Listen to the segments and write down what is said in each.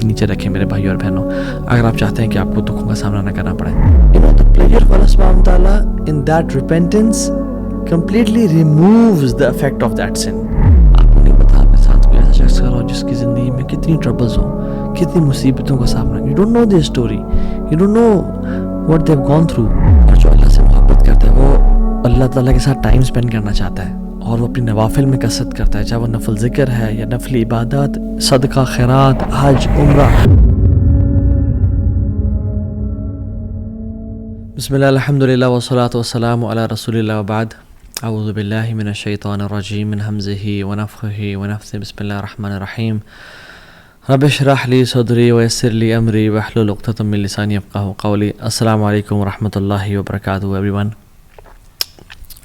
نیچے رکھیں میرے بھائی اور بہنوں, اگر آپ چاہتے ہیں کہ آپ کو دکھوں کا سامنا نہ کرنا پڑے. You know, the pleasure of Allah subhanahu wa ta'ala in that repentance completely removes the effect of that sin. آپ کو نہیں پتا آپ کے ساتھ کوئی ایسا شخص کرو جس کی زندگی میں کتنی ٹربلز ہوں, کتنی مصیبتوں کا سامنا. You don't know their story, you don't know what they've gone through. اور جو اللہ سے محبت کرتا ہے وہ اللہ تعالیٰ کے ساتھ ٹائم اسپینڈ کرنا چاہتا ہے, اور وہ اپنی نوافل میں کثرت کرتا ہے, چاہے وہ نفل ذکر ہے یا نفل عبادات, صدقہ, خیرات, حج, عمرہ. بسم اللہ الحمدللہ والصلاة والسلام علی رسول اللہ وبعد. اعوذ باللہ من الشیطان الرجیم من حمزہ ونفخہ ونفثہ. بسم اللہ الرحمن الرحیم. رب اشرح لی صدری ویسر لی امری واحلل عقدۃ من لسانی یفقہوا قولی. السلام علیکم ورحمۃ اللہ وبرکاتہ ایوری ون.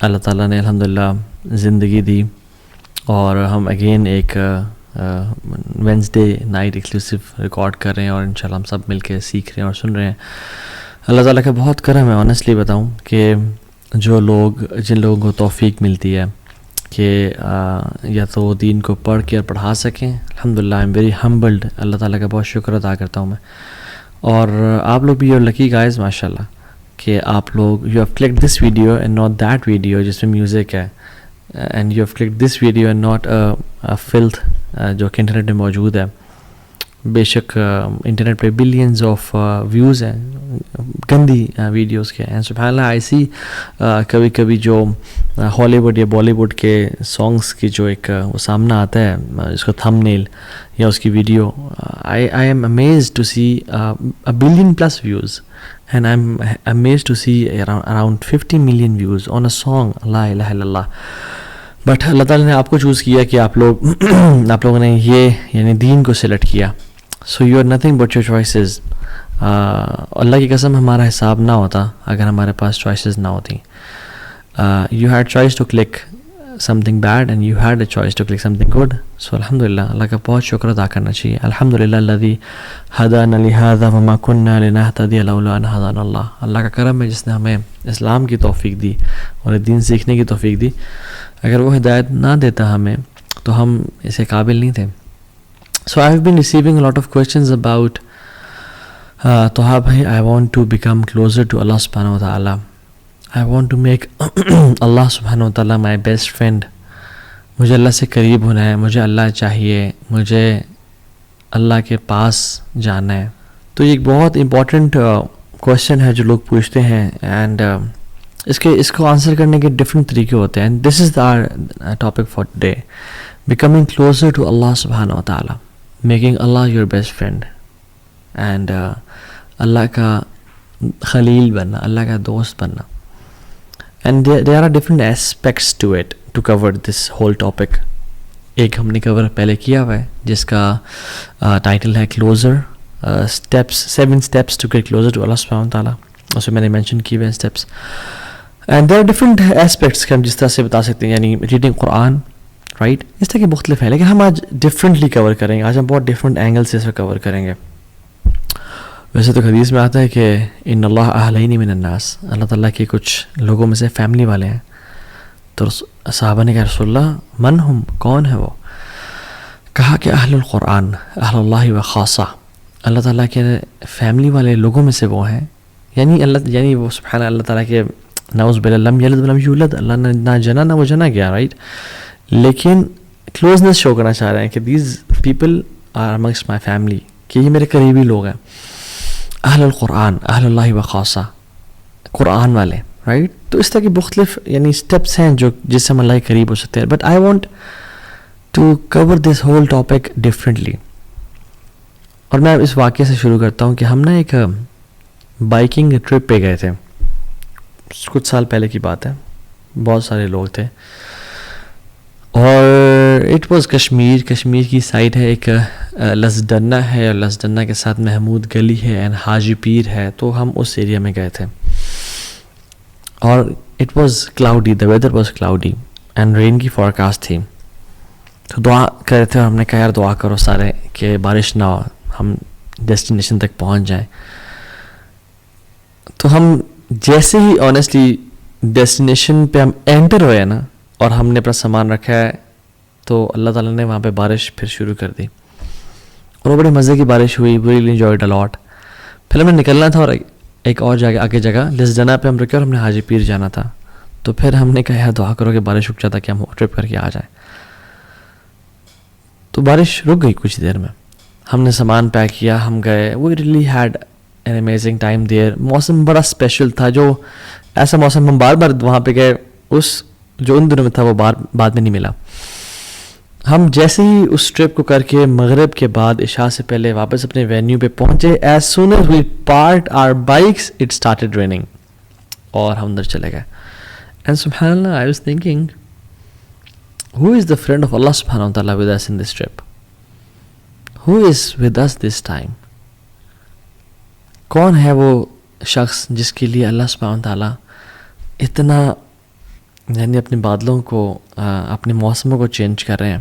اللہ تعالیٰ نے الحمدللہ زندگی دی اور ہم اگین ایک وینسڈے نائٹ ایکسکلوسیو ریکارڈ کر رہے ہیں, اور انشاءاللہ ہم سب مل کے سیکھ رہے ہیں اور سن رہے ہیں. اللہ تعالیٰ کا بہت کرم ہے. آنیسٹلی بتاؤں کہ جن لوگوں کو توفیق ملتی ہے کہ یا تو وہ دین کو پڑھ کے اور پڑھا سکیں, الحمدللہ آئی ایم ویری ہمبلڈ. اللہ تعالیٰ کا بہت شکر ادا کرتا ہوں میں. اور آپ لوگ بھی یو آر لکی گائز ماشاء اللہ کہ آپ لوگ you have clicked this video and not that video جس میں میوزک ہے, and you have clicked this video and not filth جو کہ انٹرنیٹ میں موجود ہے. بے شک انٹرنیٹ پہ بلینز آف ویوز ہیں گندی ویڈیوز کے, اینڈ سبحان اللہ آئی سی کبھی کبھی جو ہالی ووڈ یا بالی ووڈ کے سانگس کی جو ایک وہ سامنا آتا ہے اس کو تھم نیل یا اس کی video, I'm amazed to see billion plus views, and I'm amazed to see around 50 million views on a song لا الہ الا اللہ. بٹ اللہ تعالیٰ نے آپ کو چوز کیا کہ آپ لوگوں نے یہ یعنی دین کو سلیکٹ کیا. So you are nothing but your choices. اللہ کی قسم ہمارا حساب نہ ہوتا اگر ہمارے پاس چوائسیز نہ ہوتی. You had choice to click something bad and you had a choice to click something good. So الحمدللہ اللہ کا بہت شکر ادا کرنا چاہیے. الحمدللہ الذی ہدانا لہذا وما کنا لنہتدی لولا ان ہدانا اللہ. اللہ کا کرم ہے جس نے ہمیں اسلام کی توفیق دی اور دین سیکھنے کی توفیق دی. اگر وہ ہدایت نہ دیتا ہمیں تو ہم اسے قابل نہیں تھے. So I have been receiving a lot of questions about Toha bhai, I want to become closer to Allah subhanahu wa ta'ala. I want to make Allah subhanahu wa ta'ala my best friend. مجھے اللہ سے قریب ہونا ہے, مجھے اللہ چاہیے, مجھے اللہ کے پاس جانا ہے. تو یہ ایک بہت امپورٹنٹ کویشچن ہے جو لوگ پوچھتے ہیں, اینڈ اس کو آنسر کرنے کے ڈفرینٹ طریقے ہوتے ہیں. This is the topic for today, becoming closer to اللہ سبحانہ و تعالیٰ, میکنگ اللہ یور بیسٹ فرینڈ, اینڈ اللہ کا خلیل بننا, اللہ کا دوست بننا. And there are different aspects to it to cover this whole topic. ایک ہم نے کور پہلے کیا ہوا ہے جس کا ٹائٹل ہے closer steps, 7 steps to get closer to اللہ سبحانہ و تعالیٰ. اس میں میں نے مینشن کیے ہوئے steps, and there are different aspects کہ ہم جس طرح سے بتا سکتے ہیں, یعنی ریڈنگ قرآن, رائٹ, اس طرح کے مختلف ہیں, لیکن ہم آج ڈفرینٹلی کور کریں گے. آج ہم بہت ڈفرینٹ اینگل سے اس کو کور کریں گے. ویسے تو حدیث میں آتا ہے کہ ان اللہ اہلین من الناس, اللہ تعالیٰ کے کچھ لوگوں میں سے فیملی والے ہیں. تو صحابہ نے کہا رسول اللہ من ہم, کون ہے وہ؟ کہا کہ اہل القرآن, اہل اللہ و خاصہ, اللہ تعالیٰ کے فیملی والے لوگوں میں سے وہ ہیں. یعنی وہ سبحان اللہ تعالیٰ کے نعوذ باللہ لم یلد ولم یولد, اللہ نے نہ جنا نہ وہ جنا گیا, رائٹ, لیکن کلوزنس شو کرنا چاہ رہے ہیں کہ these people are amongst my family, کہ یہ میرے قریبی لوگ ہیں. اہل القرآن, اہل اللہ و خاصہ, قرآن والے, رائٹ. تو اس طرح کی مختلف یعنی اسٹیپس ہیں جو جس سے ہم اللہ کے قریب ہو سکتے ہیں. But I want to cover this whole topic differently. اور میں اس واقعے سے شروع کرتا ہوں کہ ہم نا ایک بائکنگ ٹرپ پہ گئے تھے, کچھ سال پہلے کی بات ہے. بہت سارے لوگ تھے, اور اٹ واز کشمیر کی سائڈ ہے, ایک لسدنہ ہے, اور لسدنہ کے ساتھ محمود گلی ہے اینڈ حاجی پیر ہے. تو ہم اس ایریا میں گئے تھے, اور it was cloudy, the weather was cloudy and rain کی فورکاسٹ تھی. تو دعا کر رہے تھے, اور ہم نے کہا یار دعا کرو سارے کہ بارش نہ ہو, ہم ڈیسٹینیشن تک پہنچ جائیں. تو ہم جیسے ہی آنیسٹلی ڈیسٹینیشن پہ ہم انٹر ہوئے نا, اور ہم نے اپنا سامان رکھا ہے, تو اللہ تعالیٰ نے وہاں پہ بارش پھر شروع کر دی. اور وہ بڑی مزے کی بارش ہوئی, وی ریلی انجوائڈ اے لاٹ. پھر ہمیں نکلنا تھا اور ایک اور جگہ آگے جگہ جس جگہ پہ ہم رکے اور ہم نے حاجی پیر جانا تھا. تو پھر ہم نے کہا یار دعا کرو کہ بارش رک جاتا کہ ہم ٹرپ کر کے آ جائیں. تو بارش رک گئی کچھ دیر میں, ہم نے سامان پیک کیا, ہم گئے. We really had an amazing time there. موسم بڑا اسپیشل تھا, جو ایسا موسم ہم بار بار وہاں پہ گئے اس جو ان دنوں میں تھا وہ بعد میں نہیں ملا. ہم جیسے ہی اس ٹرپ کو کر کے مغرب کے بعد عشاء سے پہلے واپس اپنے وینیو پہ پہنچے, as soon as we parked our bikes it started raining, اور ہم اندر چلے گئے. اینڈ سبحان اللہ, I was thinking who is the friend of Allah subhanahu wa ta'ala with us in this trip? Who is with us this time? کون ہے وہ شخص جس کے لیے اللہ سبحانہ wa ta'ala اتنا یعنی اپنے بادلوں کو اپنے موسموں کو چینج کر رہے ہیں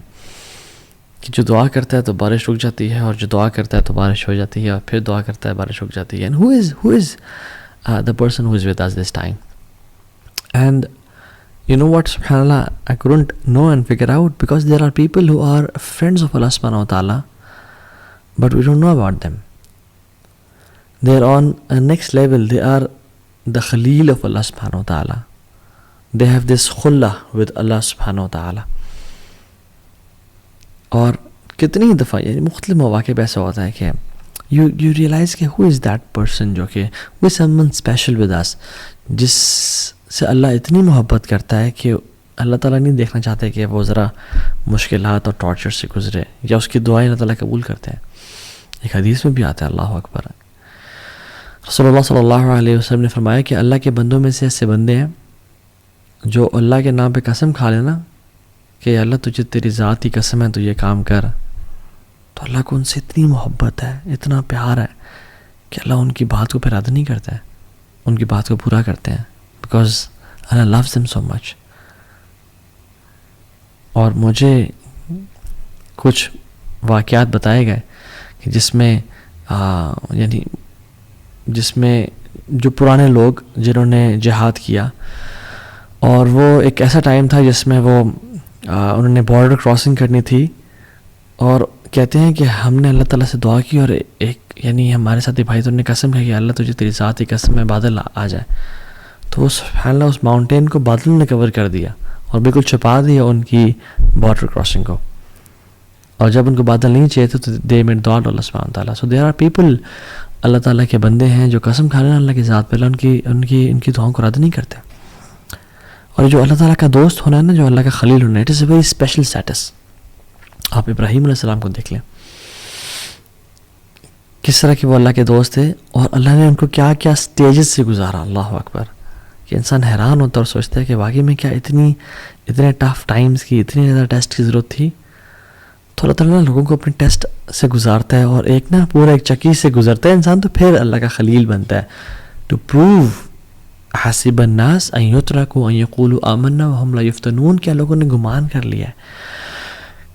کہ جو دعا کرتا ہے تو بارش رک جاتی ہے, اور جو دعا کرتا ہے تو بارش ہو جاتی ہے, اور پھر دعا کرتا ہے بارش رک جاتی ہے. And who is the person who is with us this time? And you know what, subhanallah, I couldn't know and figure out, because there are people who are friends of Allah subhanahu wa ta'ala, but we don't know about them. They are on a next level. They are the Khalil of Allah subhanahu wa ta'ala. They have this khullah with Allah subhanahu wa ta'ala. اور کتنی دفعہ یعنی مختلف مواقع پہ ایسا ہوتا ہے کہ you realize کہ who is that person جو کہ who is someone special with us, جس سے اللہ اتنی محبت کرتا ہے کہ اللہ تعالیٰ نہیں دیکھنا چاہتے کہ وہ ذرا مشکلات اور ٹارچر سے گزرے, یا اس کی دعائیں اللہ تعالیٰ قبول کرتے ہیں. ایک حدیث میں بھی آتا ہے, اللہ اکبر, رسول اللہ صلی اللہ علیہ وسلم نے فرمایا کہ اللہ کے بندوں میں سے ایسے بندے ہیں جو اللہ کے نام پہ قسم کھا لینا کہ اللہ تجھے تیری ذات کی قسم ہے تو یہ کام کر, تو اللہ کو ان سے اتنی محبت ہے, اتنا پیار ہے کہ اللہ ان کی بات کو پھر رد نہیں کرتا ہے, ان کی بات کو پورا کرتے ہیں, because Allah loves them so much. اور مجھے کچھ واقعات بتائے گئے کہ جس میں جو پرانے لوگ جنہوں نے جہاد کیا, اور وہ ایک ایسا ٹائم تھا جس میں وہ انہوں نے بارڈر کراسنگ کرنی تھی, اور کہتے ہیں کہ ہم نے اللہ تعالیٰ سے دعا کی, اور ایک یعنی ہمارے ساتھی بھائی تو نے قسم ہے کہ اللہ تجھے تیری ذات کی قسم ہے بادل آ جائے, تو وہ سبحان اللہ اس ماؤنٹین کو بادل نے کور کر دیا اور بالکل چھپا دیا ان کی بارڈر کراسنگ کو. اور جب ان کو بادل نہیں چاہیے تھے تو دے میڈ دعا اللہ سبحانہ تعالیٰ. سو دیر آر پیپل, اللہ تعالیٰ کے بندے ہیں جو قسم کھا رہے ہیں اللہ کی ذات پہ, ان کی دعاؤں کو رد نہیں کرتے. اور جو اللہ تعالیٰ کا دوست ہونا ہے نا, جو اللہ کا خلیل ہونا ہے, it is a very special status. آپ ابراہیم علیہ السلام کو دیکھ لیں, کس طرح کہ وہ اللہ کے دوست تھے, اور اللہ نے ان کو کیا کیا اسٹیجز سے گزارا. اللہ اکبر, کہ انسان حیران ہوتا اور سوچتا ہے کہ واقعی میں کیا اتنے ٹف ٹائمز کی, اتنی زیادہ ٹیسٹ کی ضرورت تھی. تو اللہ تعالیٰ لوگوں کو اپنے ٹیسٹ سے گزارتا ہے, اور ایک پورا ایک چکی سے گزرتا ہے انسان, تو پھر اللہ کا خلیل بنتا ہے. ٹو پروو حسب الناس ان یترکوا ان یقولوا آمنا وہم لا یفتنون, کیا لوگوں نے گمان کر لیا ہے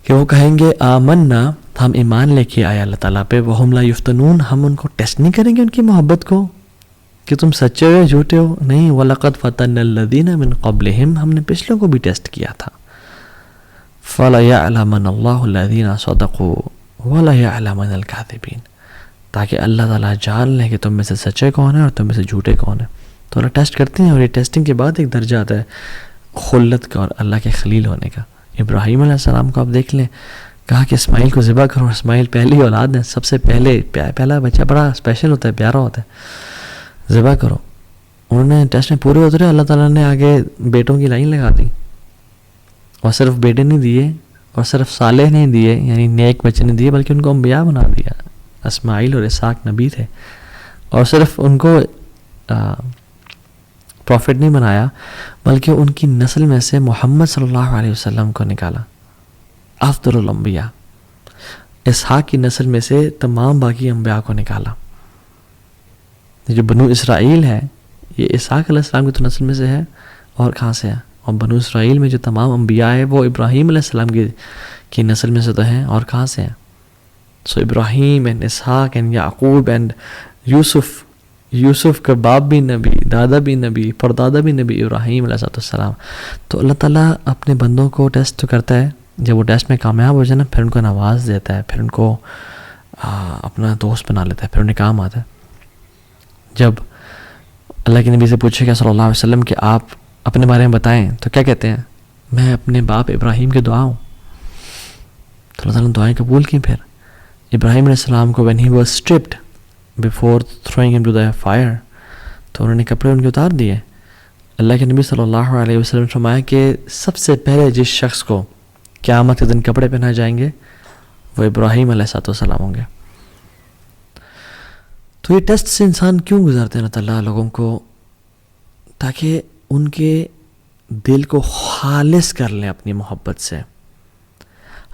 کہ وہ کہیں گے آمنا, ہم ایمان لے کے آئے اللہ تعالیٰ پہ, وہم لا یفتنون, ہم ان کو ٹیسٹ نہیں کریں گے ان کی محبت کو کہ تم سچے ہو یا جھوٹے ہو. نہیں, وَلَقَدْ فَتَنَّ الَّذِينَ مِن قَبْلِهِمْ, ہم نے پچھلوں کو بھی ٹیسٹ کیا تھا. فَلَيَعْلَمَنَّ اللَّهُ الَّذِينَ صَدَقُوا وَلَيَعْلَمَنَّ الْكَاذِبِينَ, تاکہ اللہ تعالیٰ جان لے کہ تم میں سے سچے کون ہیں اور تم میں سے جھوٹے کون ہیں. تو اللہ ٹیسٹ کرتے ہیں, اور یہ ٹیسٹنگ کے بعد ایک درجہ آتا ہے خلت کا اور اللہ کے خلیل ہونے کا. ابراہیم علیہ السلام کو آپ دیکھ لیں, کہا کہ اسماعیل کو ذبح کرو. اسماعیل پہلی اولاد ہے, سب سے پہلا بچہ بڑا اسپیشل ہوتا ہے, پیارا ہوتا ہے, ذبح کرو. انہوں نے ٹیسٹ میں پورے اترے, اللہ تعالیٰ نے آگے بیٹوں کی لائن لگا دی, اور صرف بیٹے نہیں دیے, اور صرف صالح نہیں دیے یعنی نیک بچے نہیں دیے, بلکہ ان کو انبیاء بنا دیا. اسماعیل اور اسحاق نبی تھے, اور صرف ان کو پروفٹ نہیں بنایا, بلکہ ان کی نسل میں سے محمد صلی اللہ علیہ وسلم کو نکالا, افضل الانبیاء. اسحاق کی نسل میں سے تمام باقی انبیاء کو نکالا. جو بنو اسرائیل ہے یہ اسحاق علیہ السلام کی تو نسل میں سے ہے, اور کہاں سے ہے, اور بنو اسرائیل میں جو تمام انبیاء ہے وہ ابراہیم علیہ السلام کی نسل میں سے تو ہیں, اور کہاں سے ہیں. سو ابراہیم اینڈ اسحاق اینڈ یعقوب اینڈ یوسف کا باپ بھی نبی, دادا بھی نبی, پردادا بھی نبی, ابراہیم علیہ السلام. تو اللہ تعالیٰ اپنے بندوں کو ٹیسٹ کرتا ہے, جب وہ ٹیسٹ میں کامیاب ہو جائے نا, پھر ان کو نواز دیتا ہے, پھر ان کو اپنا دوست بنا لیتا ہے، پھر انہیں کام آتا ہے. جب اللہ کے نبی سے پوچھے گا صلی اللہ علیہ وسلم کہ آپ اپنے بارے میں بتائیں، تو کیا کہتے ہیں؟ میں اپنے باپ ابراہیم کے دعا ہوں. تو اللہ تعالیٰ نے دعائیں قبول کی. پھر ابراہیم علیہ السلام کو when he was stripped before throwing him to the fire، تو انہوں نے کپڑے ان کے اتار دیے. اللہ کے نبی صلی اللہ علیہ وسلم نے فرمایا کہ سب سے پہلے جس شخص کو قیامت کے دن کپڑے پہنائے جائیں گے وہ ابراہیم علیہ السلام ہوں گے. تو یہ ٹیسٹ سے انسان کیوں گزارتے ہیں اللہ تعالیٰ لوگوں کو؟ تاکہ ان کے دل کو خالص کر لیں اپنی محبت سے،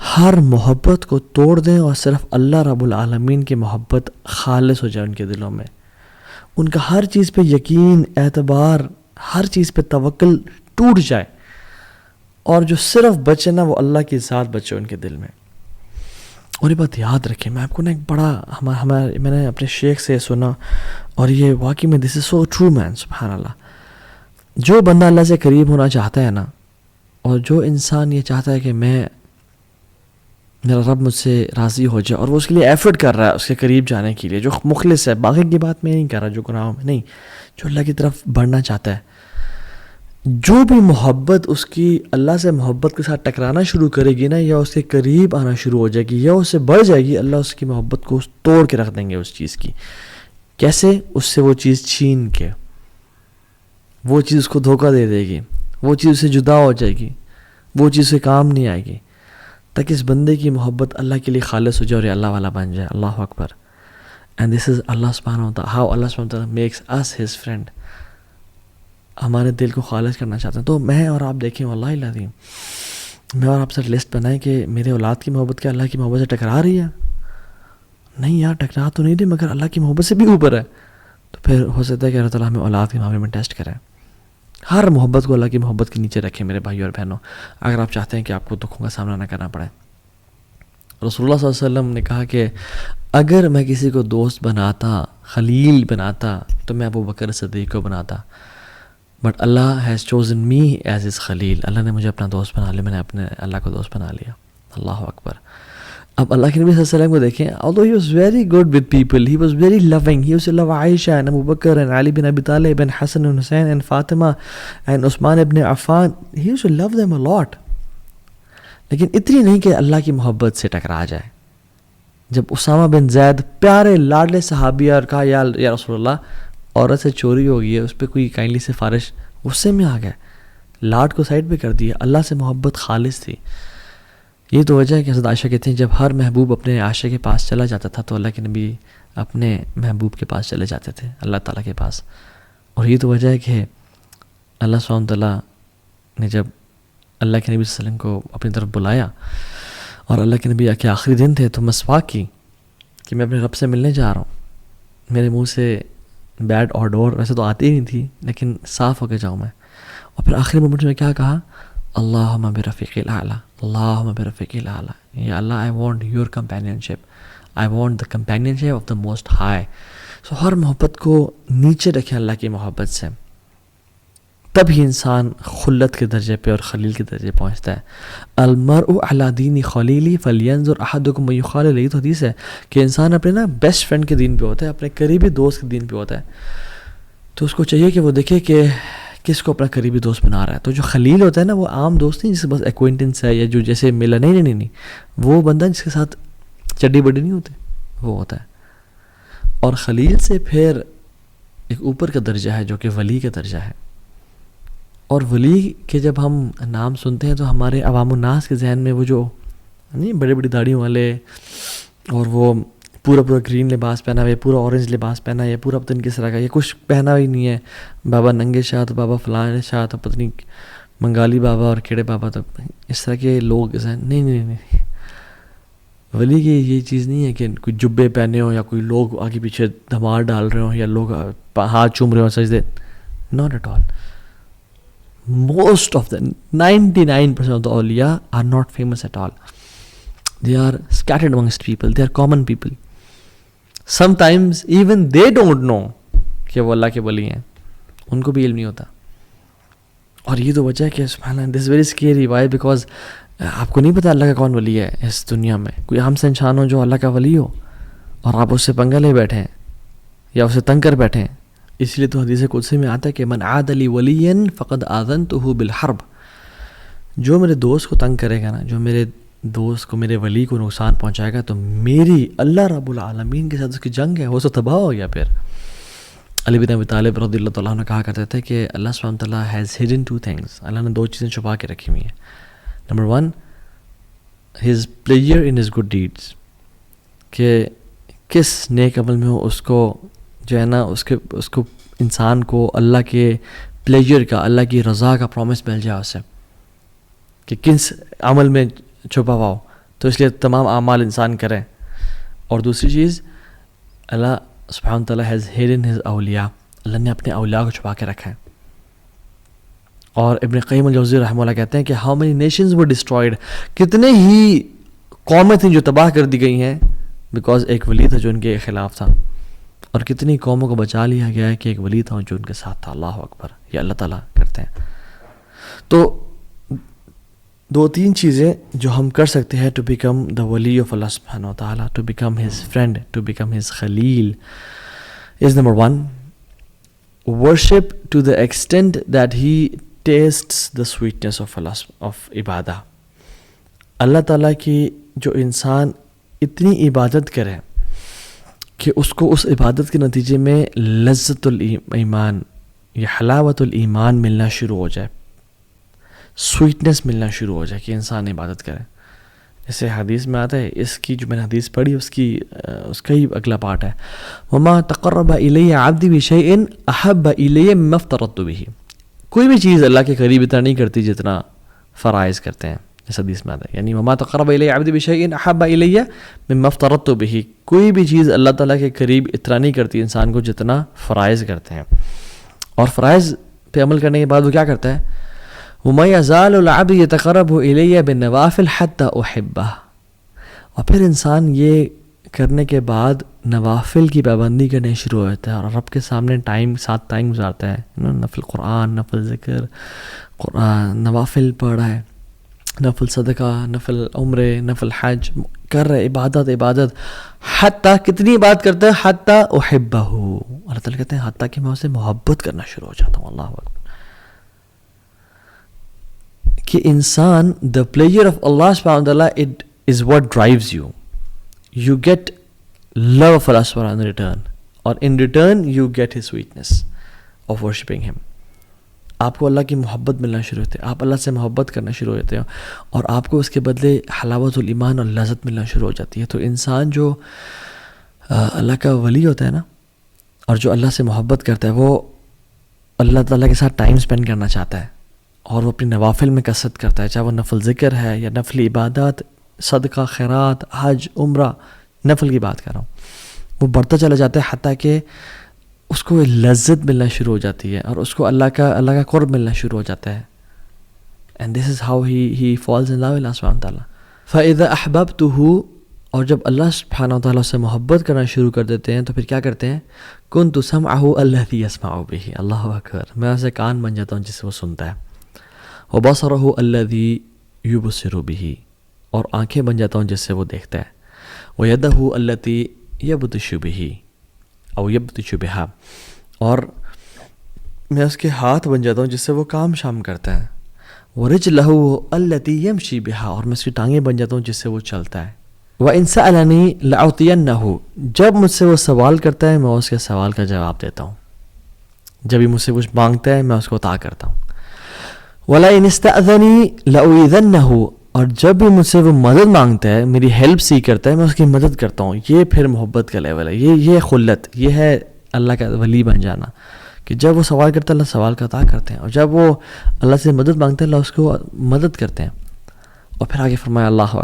ہر محبت کو توڑ دیں اور صرف اللہ رب العالمین کی محبت خالص ہو جائے ان کے دلوں میں. ان کا ہر چیز پہ یقین، اعتبار، ہر چیز پہ توکل ٹوٹ جائے، اور جو صرف بچے نا وہ اللہ کی ذات بچے ان کے دل میں. اور یہ بات یاد رکھیں، میں آپ کو نا ایک بڑا میں نے اپنے شیخ سے سنا، اور یہ واقعی میں دس از سو ٹرو مین، سبحان اللہ. جو بندہ اللہ سے قریب ہونا چاہتا ہے نا، اور جو انسان یہ چاہتا ہے کہ میرا رب مجھ سے راضی ہو جائے، اور وہ اس کے لیے ایفرٹ کر رہا ہے اس کے قریب جانے کے لیے، جو مخلص ہے، باقی کی بات میں نہیں کر رہا جو گناہوں میں نہیں، جو اللہ کی طرف بڑھنا چاہتا ہے، جو بھی محبت اس کی اللہ سے محبت کے ساتھ ٹکرانا شروع کرے گی نا، یا اس کے قریب آنا شروع ہو جائے گی یا اس سے بڑھ جائے گی، اللہ اس کی محبت کو توڑ کے رکھ دیں گے اس چیز کی. کیسے؟ اس سے وہ چیز چھین کے، وہ چیز اس کو دھوکہ دے دے گی، وہ چیز اس سے جدا ہو جائے گی، وہ چیز سے کام نہیں آئے گی، تاکہ اس بندے کی محبت اللہ کے لیے خالص ہو جائے اور یہ اللہ والا بن جائے. اللہ اکبر. اینڈ دس از اللہ سبحانہ و تعالیٰ، ہاؤ اللہ سبحانہ و تعالیٰ میکس اس ہز فرینڈ. ہمارے دل کو خالص کرنا چاہتے ہیں. تو میں اور آپ دیکھیں، واللہ العظیم میں اور آپ سے لسٹ بنائیں کہ میرے اولاد کی محبت کیا اللہ کی محبت سے ٹکرا رہی ہے؟ نہیں یار، ٹکرا تو نہیں رہی، مگر اللہ کی محبت سے بھی اوپر ہے. تو پھر ہو سکتا ہے کہ اللہ تعالیٰ ہمیں اولاد کے معاملے میں ٹیسٹ کرے. ہر محبت کو اللہ کی محبت کے نیچے رکھیں میرے بھائی اور بہنوں، اگر آپ چاہتے ہیں کہ آپ کو دکھوں کا سامنا نہ کرنا پڑے. رسول اللہ صلی اللہ علیہ وسلم نے کہا کہ اگر میں کسی کو دوست بناتا، خلیل بناتا، تو میں ابو بکر صدیق کو بناتا، بٹ اللہ has chosen me as his خلیل. اللہ نے مجھے اپنا دوست بنا لیا، میں نے اپنے اللہ کو دوست بنا لیا. اللہ اکبر. اب اللہ کے نبی صلی اللہ علیہ وسلم کو دیکھیں، although he was very good with people, he was very loving, he used to love Aisha and Abu Bakr and Ali bin Abi Talib and Hassan and Hussein and Fatima and Usman ibn Affan. He used to love them a lot. لیکن اتنی نہیں کہ اللہ کی محبت سے ٹکرا جائے. جب اسامہ بن زید پیارے لاڈلے صحابی اور کہا یا رسول اللہ عورت سے چوری ہو گئی ہے، اس پہ کوئی کائنڈلی سفارش، غصے میں آ گئے، لاڈ کو سائڈ پہ کر دیا. اللہ سے محبت خالص تھی. یہ تو وجہ ہے کہ حضرت عائشہ کہتے ہیں جب ہر محبوب اپنے عاشق کے پاس چلا جاتا تھا تو اللہ کے نبی اپنے محبوب کے پاس چلے جاتے تھے، اللہ تعالیٰ کے پاس. اور یہ تو وجہ ہے کہ اللہ سبحانہ وتعالیٰ نے جب اللہ کے نبی صلی اللہ علیہ وسلم کو اپنی طرف بلایا اور اللہ کے نبی کے آخری دن تھے، تو مسواک کی کہ میں اپنے رب سے ملنے جا رہا ہوں، میرے منہ سے بیڈ اور ڈور ویسے تو آتی ہی نہیں تھی، لیکن صاف ہو کے جاؤں میں. اور پھر آخری مومنٹ میں کیا کہا؟ اللہم برفیق الاعلیٰ، اللہم برفیق الاعلیٰ. یا اللہ I want your companionship, I want the companionship of the most high. So ہر محبت کو نیچے رکھیں اللہ کی محبت سے، تب ہی انسان خلت کے درجے پہ اور خلیل کے درجے پہنچتا ہے. المرء علی دین خلیلی فلینظر احدکم من یخالل. یہ تو حدیث ہے کہ انسان اپنے نا بیسٹ فرینڈ کے دین پہ ہوتا ہے، اپنے قریبی دوست کے دین پہ ہوتا ہے. تو اس کو چاہیے کہ وہ دیکھے کہ کس کو اپنا قریبی دوست بنا رہا ہے. تو جو خلیل ہوتا ہے نا، وہ عام دوست نہیں جس کے بس ایکوینٹنس ہے یا جو جیسے ملا، نہیں، وہ بندہ جس کے ساتھ چڈی بڈی نہیں ہوتے، وہ ہوتا ہے. اور خلیل سے پھر ایک اوپر کا درجہ ہے جو کہ ولی کا درجہ ہے. اور ولی کے جب ہم نام سنتے ہیں تو ہمارے عوام الناس کے ذہن میں وہ جو نہیں بڑی بڑی داڑھیوں والے، اور وہ پورا گرین لباس پہنا ہوا ہے، پورا اورنج لباس پہنا ہے، پورا پتہ نہیں کس طرح کا، یہ کچھ پہنا ہی نہیں ہے. بابا ننگے شاہ تو بابا فلاں شاہ تو پتہ نہیں منگالی بابا اور کیڑے بابا، تو اس طرح کے لوگ نہیں. ولی کی یہ چیز نہیں ہے کہ کوئی جبے پہنے ہوں یا کوئی لوگ آگے پیچھے دھمار ڈال رہے ہوں یا لوگ ہاتھ چوم رہے ہوں سجدے. Not at all. Most of the 99% of the awliya are not famous at all. They are scattered amongst people. They are common people. Sometimes even they don't know کہ وہ اللہ کے ولی ہیں، ان کو بھی علم نہیں ہوتا. اور یہ تو وجہ ہے کہ سبحان اللہ، this is very scary. Why? Because آپ کو نہیں پتا اللہ کا کون ولی ہے اس دنیا میں. کوئی ہم سے انسان ہو جو اللہ کا ولی ہو، اور آپ اس سے پنگا لے بیٹھیں یا اسے تنگ کر بیٹھیں. اس لیے تو حدیث قدسی میں آتا ہے کہ من عاد لی ولیا فقد آذنتہ بالحرب. جو میرے دوست کو تنگ کرے گا نا، جو میرے دوست کو، میرے ولی کو نقصان پہنچائے گا، تو میری اللہ رب العالمین کے ساتھ اس کی جنگ ہے، وہ تو تباہ ہو گیا. پھر علی بن ابی طالب رضی اللہ تعالیٰ عنہ کہا کرتے تھے کہ اللہ سبحانہ تعالیٰ has hidden two things, Allah نے دو چیزیں چھپا کے رکھی ہوئی ہیں. Number one, his pleasure in his good deeds, کہ کس نیک عمل میں ہو اس کو جو ہے نا اس کو انسان کو اللہ کے پلیجر کا، اللہ کی رضا کا پرومس مل جائے اسے، کہ کس عمل میں چھپا ہوا ہو. تو اس لیے تمام اعمال انسان کرے. اور دوسری چیز، اللہ سبحانہ تعالیٰ ہیز ہیڈن ہز اولیاء، اللہ نے اپنے اولیاء کو چھپا کے رکھا ہے. اور ابن قیم الجوزی رحمہ اللہ کہتے ہیں کہ how many nations were destroyed, کتنے ہی قومیں تھیں جو تباہ کر دی گئی ہیں بیکاز ایک ولی تھا جو ان کے خلاف تھا، اور کتنی قوموں کو بچا لیا گیا ہے کہ ایک ولی تھا جو ان کے ساتھ تھا. اللہ اکبر، یہ اللہ تعالیٰ کرتے ہیں. تو دو تین چیزیں جو ہم کر سکتے ہیں ٹو بیکم دا ولی آف اللہ سبحانہ وتعالیٰ، to become his friend, to become his خلیل، is number one, worship to the extent that he tastes the sweetness of اللہ آف عبادہ. اللہ تعالیٰ کی جو انسان اتنی عبادت کرے کہ اس کو اس عبادت کے نتیجے میں لذت الایمان یا حلاوت الایمان ملنا شروع ہو جائے، سویٹنس ملنا شروع ہو جائے کہ انسان عبادت کرے. جیسے حدیث میں آتا ہے، اس کی جو میں نے حدیث پڑھی اس کا ہی اگلا پارٹ ہے، وما تقرب الی عبدی بشیء احب الی مما افترضت بہ. کوئی بھی چیز اللہ کے قریب اتنا نہیں کرتی جتنا فرائض کرتے ہیں، اس حدیث میں آتا ہے. یعنی وما تقرب الی عبدی بشیء احب الی مما افترضت بہ، کوئی بھی چیز اللہ تعالیٰ کے قریب اتنا نہیں کرتی انسان کو جتنا فرائض کرتے ہیں. اور فرائض پہ عمل کرنے کے بعد وہ کیا کرتا ہے، وَمَا يَزَالُ الْعَبْدُ يَتَقَرَّبُ إِلَيَّ بِالنَّوَافِلِ حَتَّى أُحِبَّهُ. اور پھر انسان یہ کرنے کے بعد نوافل کی پابندی کرنے شروع ہو جاتا ہے اور رب کے سامنے ساتھ ٹائم گزارتا ہے. نفل قرآن، نفل ذکر، قرآن، نوافل پڑھ رہا ہے، نفل صدقہ، نفل عمرے، نفل حج کر رہے، عبادت. حتیٰ کتنی بات کرتا ہے، حتیٰ احبہ، اللہ تعالیٰ کہتے ہیں حتیٰ کہ میں اسے محبت کرنا شروع ہو جاتا ہوں. اللہ اکبر. کہ انسان the pleasure of Allah subhanahu wa ta'ala, it is what drives you. You get love of Allah subhanahu wa ta'ala in return, اور in return you get his sweetness of worshipping him. آپ کو اللہ کی محبت ملنا شروع ہوتی ہے، آپ اللہ سے محبت کرنا شروع ہو جاتے ہیں، اور آپ کو اس کے بدلے حلاوت الایمان اور لذت ملنا شروع ہو جاتی ہے. تو انسان جو اللہ کا ولی ہوتا ہے نا، اور جو اللہ سے محبت کرتا ہے، وہ اللہ تعالیٰ کے ساتھ ٹائم اسپینڈ کرنا چاہتا ہے، اور وہ اپنی نوافل میں کثرت کرتا ہے، چاہے وہ نفل ذکر ہے یا نفل عبادات، صدقہ، خیرات، حج، عمرہ، نفل کی بات کر رہا ہوں. وہ بڑھتا چلا جاتا ہے حتیٰ کہ اس کو لذت ملنا شروع ہو جاتی ہے اور اس کو اللہ کا قرب ملنا شروع ہو جاتا ہے. And this is how he falls in love اللہ سبحانہ تعالیٰ. فَإِذَا أَحْبَبْتُهُ، اور جب اللہ سبحانہ وتعالیٰ سے محبت کرنا شروع کر دیتے ہیں تو پھر کیا کرتے ہیں، كُنْتُ سَمْعَهُ الَّذِي يَسْمَعُ بِهِ. اللہ اکبر، میں اسے کان بن جاتا ہوں جس سے وہ سنتا ہے. وَبَصَرَهُ الَّذِي يُبْصِرُ بِهِ، اور آنکھیں بن جاتا ہوں جس سے وہ دیکھتا ہے. وَيَدَهُ الَّتِي يَبْطِشُ بِهِ او يَبْطِشُ بِهَا، اور میں اس کے ہاتھ بن جاتا ہوں جس سے وہ کام شام کرتا ہے. وَرِجْلَهُ الَّتِي يَمْشِي بِهَا، اور میں اس کی ٹانگیں بن جاتا ہوں جس سے وہ چلتا ہے. وَإِنْ سَأَلَنِي لَأُعْطِيَنَّهُ، جب مجھ سے وہ سوال کرتا ہے میں اس کے سوال کا جواب دیتا ہوں، جب بھی مجھ سے کچھ مانگتا ہے میں اس کو عطا کرتا ہوں. وَلَئِنِ اسْتَأْذَنِي لَأُؤِذَنَّهُ، اور جب بھی مجھ سے وہ مدد مانگتا ہے، میری ہیلپ سی کرتا ہے، میں اس کی مدد کرتا ہوں. یہ پھر محبت کا لیول ہے، یہ خلت، یہ ہے اللہ کا ولی بن جانا، کہ جب وہ سوال کرتا ہے اللہ سوال کا عطا کرتے ہیں، اور جب وہ اللہ سے مدد مانگتا ہے اللہ اس کو مدد کرتے ہیں. اور پھر آگے فرمایا اللہ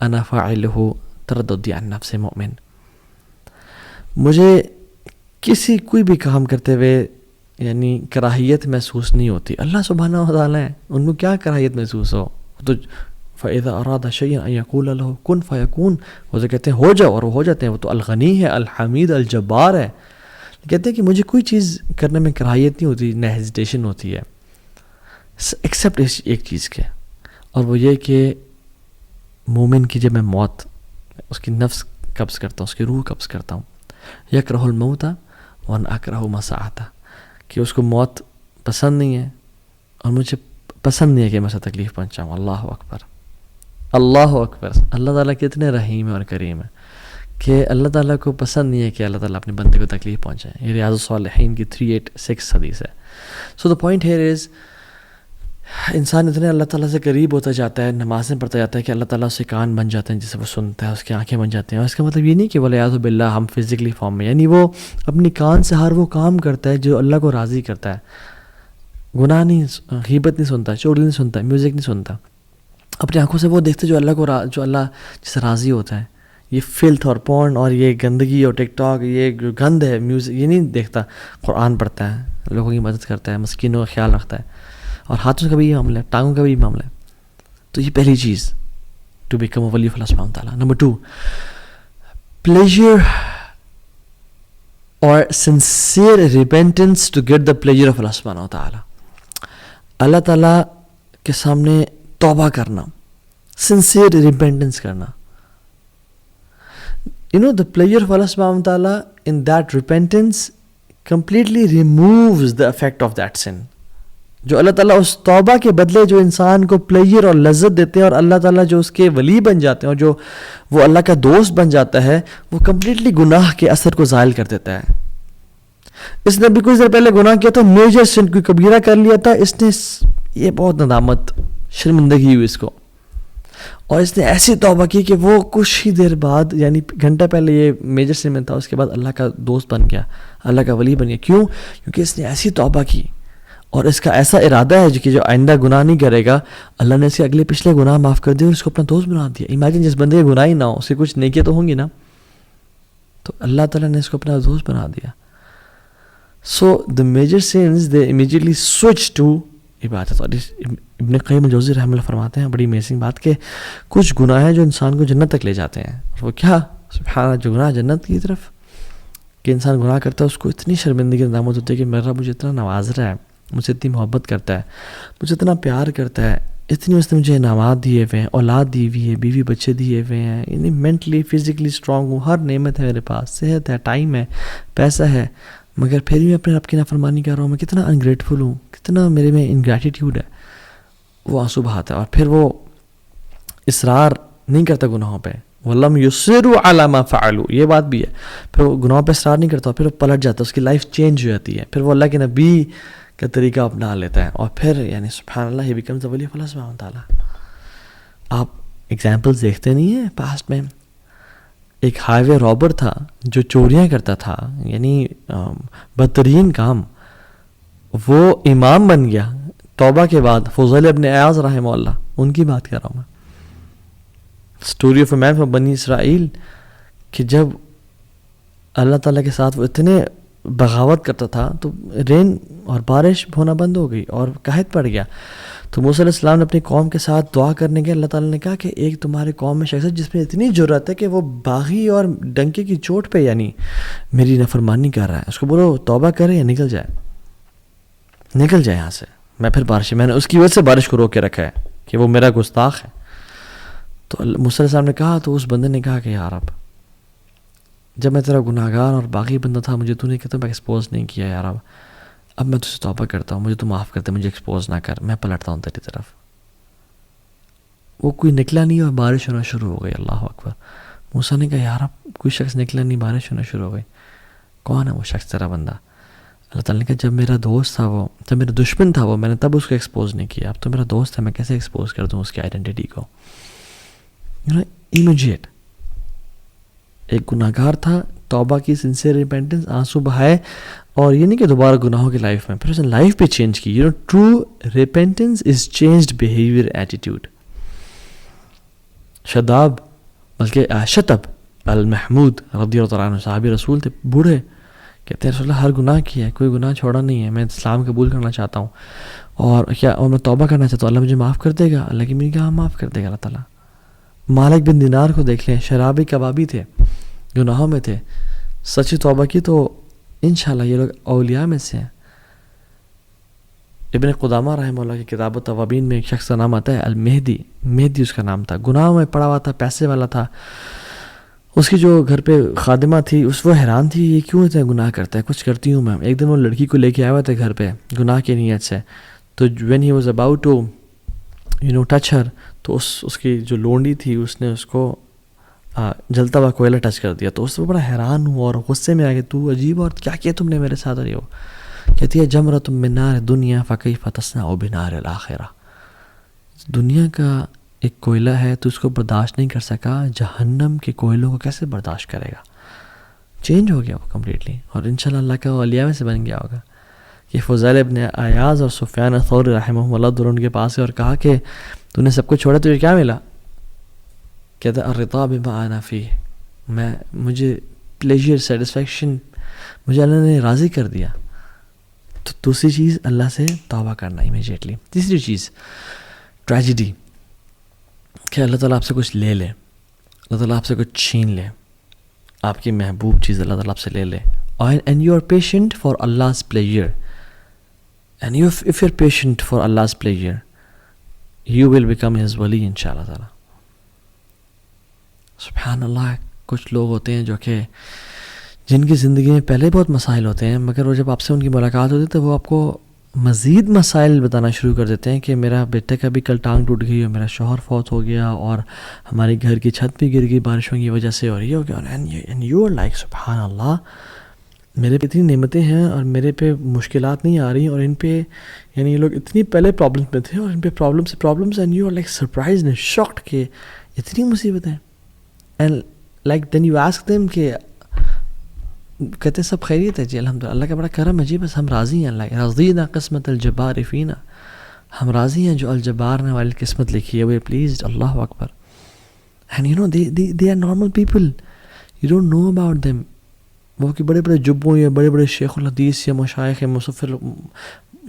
انا فاعلہ ترددی عن نفس مؤمن، مجھے کوئی بھی کام کرتے ہوئے یعنی کراہیت محسوس نہیں ہوتی. اللہ سبحانہ و تعالیٰ ہے، ان کو کیا کراہیت محسوس ہو. تو فَإِذَا أَرَادَ شَيْئًا أَن يَقُولَ لَهُ كُن فَيَكُونُ، وہ جو کہتے ہیں ہو جاؤ اور وہ ہو جاتے ہیں. وہ تو الغنی ہے، الحمید، الجبار ہے. کہتے ہیں کہ مجھے کوئی چیز کرنے میں کراہیت نہیں ہوتی، نہ ہیزیٹیشن ہوتی ہے، ایکسیپٹ اس ایک چیز کے، اور وہ یہ کہ مومن کی جب میں موت، اس کی نفس قبض کرتا ہوں, اس کی روح قبض کرتا ہوں. یکرہ الموت وانا اکرہ مساعتہ, کہ اس کو موت پسند نہیں ہے اور مجھے پسند نہیں ہے کہ میں اسے تکلیف پہنچاؤں. اللہ اکبر, اللہ اکبر. اللہ تعالیٰ کتنے رحیم ہے اور کریم ہے کہ اللہ تعالیٰ کو پسند نہیں ہے کہ اللہ تعالیٰ اپنے بندے کو تکلیف پہنچائے. یہ ریاض الصالحین کی 386 حدیث ہے. سو دا پوائنٹ ہیئر از, انسان اتنے اللہ تعالیٰ سے قریب ہوتا جاتا ہے, نمازیں پڑھتا جاتا ہے کہ اللہ تعالیٰ اس کے کان بن جاتے ہیں جسے وہ سنتا ہے, اس کی آنکھیں بن جاتی ہیں. اور اس کا مطلب یہ نہیں کہ ولیعوذ باللہ ہم فزیکلی فارم میں, یعنی وہ اپنی کان سے ہر وہ کام کرتا ہے جو اللہ کو راضی کرتا ہے. گناہ نہیں, غیبت نہیں سنتا, چغلی نہیں سنتا, میوزک نہیں سنتا. اپنی آنکھوں سے وہ دیکھتے جو اللہ جس سے راضی ہوتا ہے. یہ فلتھ اور پورن اور یہ گندگی اور ٹک ٹاک, یہ گند ہے میوزک, یہ نہیں دیکھتا. قرآن پڑھتا ہے, لوگوں کی مدد کرتا ہے, مسکینوں کا خیال رکھتا ہے, اور ہاتھوں کا بھی یہ معاملہ ہے, ٹانگوں کا بھی یہ معاملہ ہے. تو یہ پہلی چیز, ٹو بیکم اے ولی آف اللہ سبحانہ وتعالیٰ. نمبر 2, pleasure or sincere repentance to get the pleasure of اللہ سبحانہ وتعالیٰ. اللہ تعالیٰ کے سامنے توبہ کرنا, sincere repentance کرنا. The pleasure of Allah subhanahu wa ta'ala in that repentance completely removes the effect of that sin. جو اللہ تعالیٰ اس توبہ کے بدلے جو انسان کو پلیجر اور لذت دیتے ہیں, اور اللہ تعالیٰ جو اس کے ولی بن جاتے ہیں اور جو وہ اللہ کا دوست بن جاتا ہے, وہ کمپلیٹلی گناہ کے اثر کو زائل کر دیتا ہے. اس نے بھی کچھ دیر پہلے گناہ کیا تھا, میجر سن کوئی کبیرہ کر لیا تھا, اس نے یہ بہت ندامت, شرمندگی ہوئی اس کو, اور اس نے ایسی توبہ کی کہ وہ کچھ ہی دیر بعد, یعنی گھنٹہ پہلے یہ میجر سن میں تھا, اس کے بعد اللہ کا دوست بن گیا, اللہ کا ولی بن گیا. کیوں؟ کیونکہ اس نے ایسی توبہ کی اور اس کا ایسا ارادہ ہے کہ جو آئندہ گناہ نہیں کرے گا. اللہ نے اس کے اگلے پچھلے گناہ معاف کر دیے اور اس کو اپنا دوست بنا دیا. امیجن جس بندے کے گناہ ہی نہ ہو, اس کے کچھ نیکیاں تو ہوں گی نا, تو اللہ تعالیٰ نے اس کو اپنا دوست بنا دیا. So the major sense they immediately switch to عبادت. اور ابن قیم الجوزی رحمہ اللہ فرماتے ہیں بڑی امیزنگ بات, کہ کچھ گناہ ہیں جو انسان کو جنت تک لے جاتے ہیں. وہ کیا؟ سبحان اللہ, جو گناہ جنت کی طرف, کہ انسان گناہ کرتا ہے, اس کو اتنی شرمندگی ندامت ہوتی ہے کہ میرا مجھے اتنا نواز رہا ہے, مجھ سے اتنی محبت کرتا ہے, مجھے اتنا پیار کرتا ہے, اتنی اس نے مجھے انعامات دیے ہوئے ہیں, اولاد دی ہوئی ہے, بیوی بچے دیے ہوئے ہیں, یعنی مینٹلی فزیکلی اسٹرانگ ہوں, ہر نعمت ہے میرے پاس, صحت ہے, ٹائم ہے, پیسہ ہے, مگر پھر بھی میں اپنے رب کی نافرمانی کر رہا ہوں. میں کتنا انگریٹفل ہوں, کتنا میرے میں انگریٹیٹیوڈ ہے. وہ آنسو بہاتا ہے, اور پھر وہ اصرار نہیں کرتا گناہوں پہ. وَلَمْ يُصِرُّوا عَلَىٰ مَا فَعَلُوا, یہ بات بھی ہے. پھر وہ گناہوں پہ اصرار نہیں کرتا, پھر وہ پلٹ جاتا ہے, اس کی لائف چینج ہو جاتی ہے, پھر وہ اللہ کے نبی کا طریقہ اپنا لیتا ہے, اور پھر یعنی سبحان اللہ ہی بیکمز دی ولی آف اللہ سبحانہ وتعالیٰ. آپ ایگزامپلس دیکھتے نہیں ہیں پاسٹ میں. ایک ہائی وے رابر تھا جو چوریاں کرتا تھا, یعنی بدترین کام, وہ امام بن گیا توبہ کے بعد. فضیل ابن عیاض رحمہ اللہ, ان کی بات کر رہا ہوں میں. Story of a man from بنی اسرائیل, کہ جب اللہ تعالیٰ کے ساتھ وہ اتنے بغاوت کرتا تھا تو رین اور بارش ہونا بند ہو گئی اور قحط پڑ گیا. تو موسیٰ علیہ السلام نے اپنی قوم کے ساتھ دعا کرنے کے, اللہ تعالیٰ نے کہا کہ ایک تمہارے قوم میں شخص ہے جس میں اتنی جرأت ہے کہ وہ باغی اور ڈنکے کی چوٹ پہ یعنی میری نافرمانی کر رہا ہے, اس کو بولو توبہ کرے یا نکل جائے یہاں سے. میں پھر بارش, میں نے اس کی وجہ سے بارش کو روک کے رکھا ہے کہ وہ میرا گستاخ ہے. تو موسیٰ علیہ السلام نے کہا, تو اس بندے نے کہا کہ یار جب میں تیرا گناہ گار اور باغی بندہ تھا, مجھے تو نے کہتا میں ایکسپوز نہیں کیا یار, اب میں تجھ سے توبہ کرتا ہوں, مجھے تو معاف کرتے, مجھے ایکسپوز نہ کر, میں پلٹتا ہوں تیری طرف. وہ کوئی نکلا نہیں اور بارش ہونا شروع ہو گئی. اللہ اکبر. موسیٰ نے کہا یار کوئی شخص نکلا نہیں, بارش ہونا شروع ہو گئی, کون ہے وہ شخص تیرا بندہ؟ اللہ تعالیٰ نے کہا جب میرا دوست تھا وہ, جب میرا دشمن تھا وہ, میں نے تب اس کو ایکسپوز نہیں کیا, اب تو میرا دوست ہے, میں کیسے ایکسپوز کر دوں اس کی آئیڈینٹی کو. امیجیٹ. ایک گناہ گار تھا, توبہ کی, سنسیئر ریپینٹنس, آنسو بہائے, اور یہ نہیں کہ دوبارہ گناہوں کی لائف میں, پھر اس نے لائف بھی چینج کی. ٹرو ریپینٹنس از چینجڈ بیہیویئر, ایٹیٹیوڈ. شداب بلکہ شتب المحمود رضی اللہ عنہ, صحابی رسول تھے, بوڑھے, کہتے ہیں رسول اللہ ہر گناہ کیا ہے, کوئی گناہ چھوڑا نہیں ہے, میں اسلام قبول کرنا چاہتا ہوں, اور میں توبہ کرنا چاہتا ہوں, اللہ مجھے معاف کر دے گا؟ اللہ کی میری کہا معاف کر دے گا اللہ تعالیٰ. مالک بن دینار کو دیکھ لیں, شرابی کبابی تھے, گناہوں میں تھے, سچی توبہ کی تو انشاءاللہ یہ لوگ اولیاء میں سے ہیں. ابن قدامہ رحمہ اللہ کی کتاب التوابین میں ایک شخص کا نام آتا ہے المہدی, مہدی اس کا نام تھا, گناہوں میں پڑا ہوا تھا, پیسے والا تھا, اس کی جو گھر پہ خادمہ تھی وہ حیران تھی یہ کیوں اتنا گناہ کرتا ہے, کچھ کرتی ہوں میں. ایک دن وہ لڑکی کو لے کے آیا ہوا تھا گھر پہ گناہ کی نیت سے, تو when he was about to touch her, تو اس کی جو لونڈی تھی اس نے اس کو جلتا ہوا کوئلہ ٹچ کر دیا. تو اس سے بڑا حیران ہوا اور غصے میں آ گیا, تو عجیب اور کیا کیا تم نے میرے ساتھ. اور یہ کہتی ہے جمرۃ من نار دنیا فکیف تصنع بنار الآخرہ, دنیا کا ایک کوئلہ ہے تو اس کو برداشت نہیں کر سکا, جہنم کے کوئلوں کو کیسے برداشت کرے گا. چینج ہو گیا وہ کمپلیٹلی, اور انشاءاللہ اللہ کا اولیاء میں سے بن گیا ہوگا. کہ فضیل ابن عیاض اور سفیان ثوری رحمہ اللہ دونوں کے پاس اور کہا کہ تو نے سب کچھ چھوڑا, تجھے کیا ملا؟ کہتا الرضا بما انا فیہ, مجھے پلیجر سیٹسفیکشن مجھے اللہ نے راضی کر دیا. تو دوسری چیز اللہ سے توبہ کرنا امیجیٹلی. تیسری چیز ٹریجڈی, کہ اللہ تعالیٰ آپ سے کچھ لے لے, اللہ تعالیٰ آپ سے کچھ چھین لے, آپ کی محبوب چیز اللہ تعالیٰ آپ سے لے لے. And you are patient for Allah's pleasure, and if you're patient for Allah's pleasure, you will become his wali انشاءاللہ تعالیٰ. سبحان اللہ. کچھ لوگ ہوتے ہیں جو کہ جن کی زندگی میں پہلے بہت مسائل ہوتے ہیں, مگر وہ جب آپ سے ان کی ملاقات ہوتی ہے تو وہ آپ کو مزید مسائل بتانا شروع کر دیتے ہیں کہ میرا بیٹے کا بھی کل ٹانگ ٹوٹ گئی, اور میرا شوہر فوت ہو گیا, اور ہماری گھر کی چھت بھی گر گئی بارشوں کی وجہ سے, اور یہ ہو گیا. اینڈ یو آر لائک سبحان اللہ, میرے پہ اتنی نعمتیں ہیں اور میرے پہ مشکلات نہیں آ رہی, اور ان پہ یہ لوگ اتنی پہلے پرابلمس میں تھے اور ان پہ problems, and you are like surprised and shocked کہ اتنی مصیبتیں. And like then you ask them کہ کہتے ہیں سب خیریت ہے جی الحمدللہ, اللہ کا بڑا کرم ہے جی, بس ہم راضی ہیں. اللہ رضینا قسمت الجبار فینا, ہم راضی ہیں جو الجبار نے والی قسمت لکھی ہے, وی پلیزڈ. اللہ اکبر. And they are normal people, you don't know about them. وہ کہ بڑے بڑے جبوں یا بڑے بڑے شیخ الحدیث یا مشائخ مصفر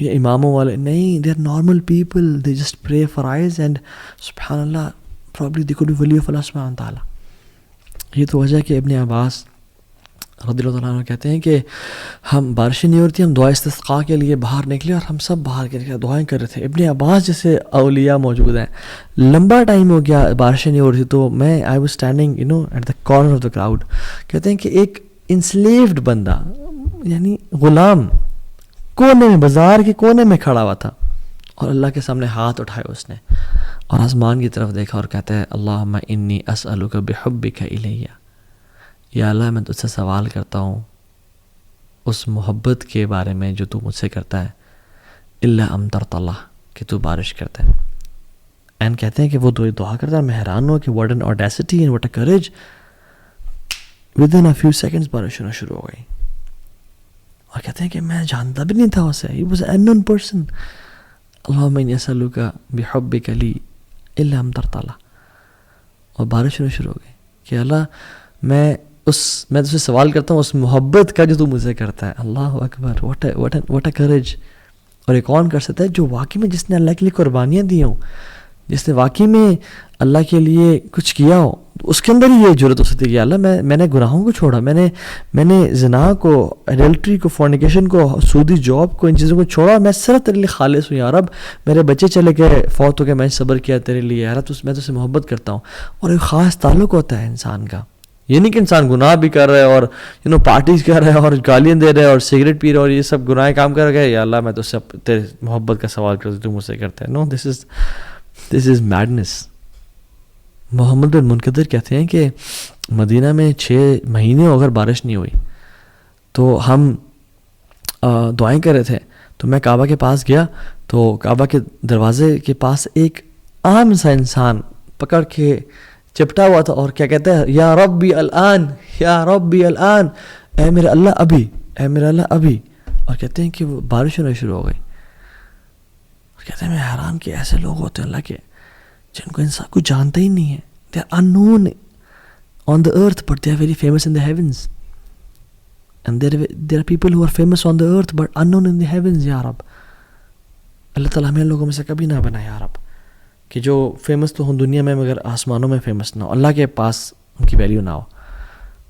یا اماموں والے نہیں, they are normal people, they just pray for eyes and سبحان اللہ probably they could be wali of Allah سبحانہ تعالیٰ. یہ تو وجہ کہ ابن عباس رضی اللہ تعالیٰ عنہ کہتے ہیں کہ ہم بارشیں نہیں ہو رہی تھی, ہم دعا استسقاء کے لیے باہر نکلے اور ہم سب باہر کے دعائیں کر رہے تھے. ابن عباس جیسے اولیاء موجود ہیں, لمبا ٹائم ہو گیا بارشیں نہیں ہو رہی تھی, تو میں I was standing at the corner of the crowd. کہتے ہیں کہ ایک انسلیوڈ بندہ یعنی غلام کونے میں, بازار کے کونے میں کھڑا ہوا تھا, اور اللہ کے سامنے ہاتھ اٹھائے اس نے اور آسمان کی طرف دیکھا اور کہتا ہے اللہم انی اسألک بحبک الیہ, یا اللہ میں تجھ سے سوال کرتا ہوں اس محبت کے بارے میں جو تو مجھ سے کرتا ہے, الا امطرت اللہ, کہ تو بارش کرتا ہے. اینڈ کہتے ہیں کہ وہ دعا کرتا ہے, میں حیران ہوا کہ what an audacity and what a courage. Within a few seconds بارش ہونا شروع ہو گئی, اور کہتے ہیں کہ میں جانتا بھی نہیں تھا اسے, he was an unknown person. اللہم انی اسألک بحبک لی الا امطرت اللہ, اور بارش ہونا شروع ہو گئی کہ اللہ میں تجھ سے سوال کرتا ہوں اس محبت کا جو تو مجھ سے کرتا ہے. اللہ اکبر. What a courage. اور ایک کون کر سکتا ہے جو واقعی میں جس نے اللہ کے لیے قربانیاں دی ہوں, جس نے واقعی میں اللہ کے لیے کچھ کیا ہو, اس کے اندر ہی یہ جرت ہو سکتی ہے کہ اللہ میں نے گناہوں کو چھوڑا, میں نے زنا کو, ایڈلٹری کو, فورنیکیشن کو, سودی جاب کو, ان چیزوں کو چھوڑا, میں صرف تیرے لیے خالص ہوں. یا رب میرے بچے چلے گئے, فوت ہو گئے, میں صبر کیا تیرے لیے, یا رب میں تجھ سے محبت کرتا ہوں. اور ایک خاص تعلق ہوتا ہے انسان کا. یہ نہیں کہ انسان گناہ بھی کر رہا ہے اور پارٹیز کر رہا ہے اور گالیاں دے رہا ہے اور سگریٹ پی رہا ہے اور یہ سب گناہ کام کر گئے, یا اللہ میں تجھ سے تیرے محبت کا سوال کرتا ہوں, تو مجھ سے کرتا ہے. نو, دس از میڈنس. محمد بن منقدر کہتے ہیں کہ مدینہ میں 6 مہینے ہو کر بارش نہیں ہوئی, تو ہم دعائیں کر رہے تھے, تو میں کعبہ کے پاس گیا, تو کعبہ کے دروازے کے پاس ایک عام سا انسان پکڑ کے چپٹا ہوا تھا, اور کیا کہتا ہے, یا ربی الان, یا ربی الان, اے میرے اللہ ابھی, اے میرے اللہ ابھی. اور کہتے ہیں کہ وہ بارش ہونا شروع ہو گئی. اور کہتے ہیں میں حیران کہ ایسے لوگ ہوتے ہیں اللہ کے جن کو انسان کوئی جانتا ہی نہیں ہے. they are unknown on the earth but they are very famous in the heavens, and there are people who are famous on the earth but unknown in the heavens. یا رب اللہ تعالیٰ ہمیں لوگوں میں سے کبھی نہ بنا یا رب, کہ جو فیمس تو ہوں دنیا میں مگر آسمانوں میں فیمس نہ ہو, اللہ کے پاس ان کی ویلیو نہ ہو.